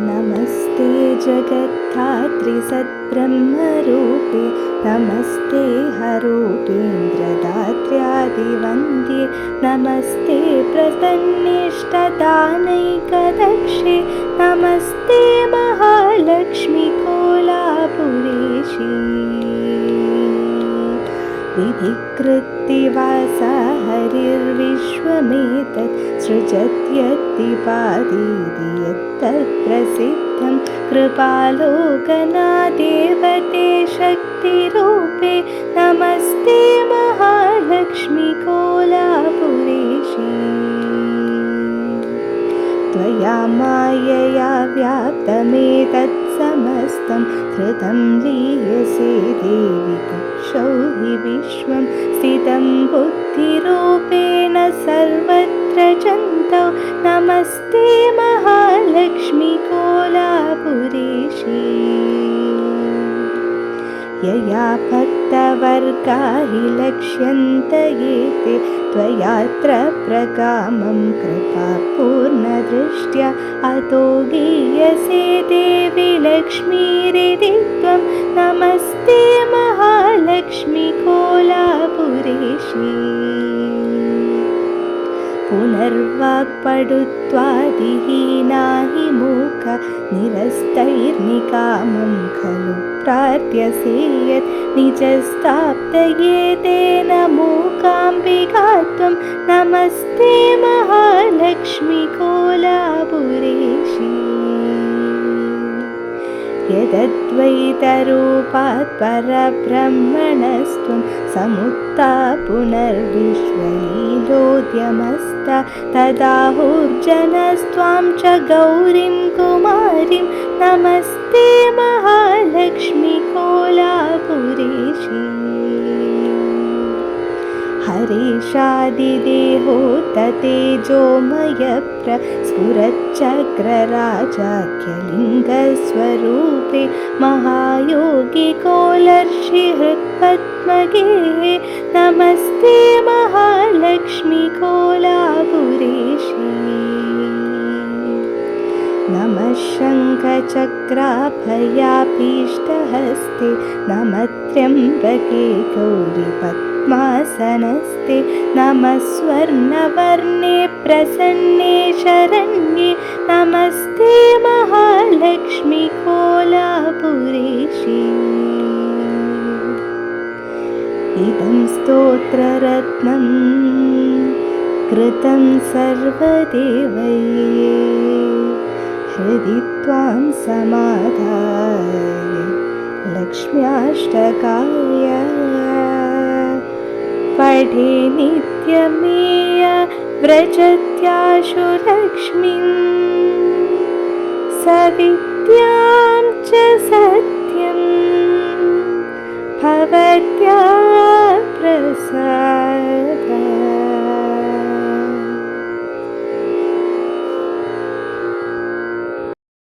नमस्ते जगद्धात्री सद्ब्रह्मरूपे नमस्ते हरूपेन्द्रदात्र्यादिवन्द्ये नमस्ते प्रसन्निष्टदानैकदक्षे नमस्ते महालक्ष्मी कोलापुरेशी विधिकृत्तिवासा हरिर्विश्वमेतत् सृजत्यत्तिपादीति यत्तत्प्रसिद्धं कृपालोकनादेवते शक्तिरूपे नमस्ते महालक्ष्मी कोलापुरेशी त्वया मायया व्याप्तमेतत् समस्तं धृतं लीयसे देवि कुक्षौ हि विश्वं स्थितं बुद्धिरूपेण सर्वत्र चन्तौ नमस्ते महालक्ष्मी कोलापुरेशी यया भक्तवर्गा हि लक्ष्यन्तयेते त्वयात्र प्रकामं कृपापूर्णदृष्ट्या अतो गीयसे देवि लक्ष्मीरिति त्वं नमस्ते महालक्ष्मी कोलापुरेशी पुनर्वाक्पडुत्वादिहीना हि मूक निरस्तैर्निकामं खलु प्रार्थ्यसे यत् निजस्ताप्तये तेन मूकाम्बिका त्वं नमस्ते महालक्ष्मी कोलापुरेशी यदद्वैतरूपात् परब्रह्मणस्त्वं समुत्था पुनर्विश्वलीलोद्यमस्ता तदाहुर्जनस्त्वां च गौरीं कुमारीं नमस्ते महालक्ष्मी कोलापुरेशी हरीशादिदेहो ततेजोमयप्रस्फुरच्चक्रराजाख्यलिङ्गस्वरूपे महायोगी कोलर्षि हृत्पद्मगे नमस्ते महालक्ष्मी कोलापुरेशी नमः शङ्खचक्राभयाभीष्टहस्ते नमः त्र्यम्बके गौरि पद्मासनस्ते नमः स्वर्णवर्णे प्रसन्ने शरण्ये नमस्ते महालक्ष्मी कोलापुरेशी इदं स्तोत्ररत्नं कृतं सर्वदेवैः हृदि त्वां समाधाय लक्ष्म्याष्टकाय पठे नित्यमेय व्रजत्याशु लक्ष्मीं सविद्यां च सत्यं भवत्या प्रसादात्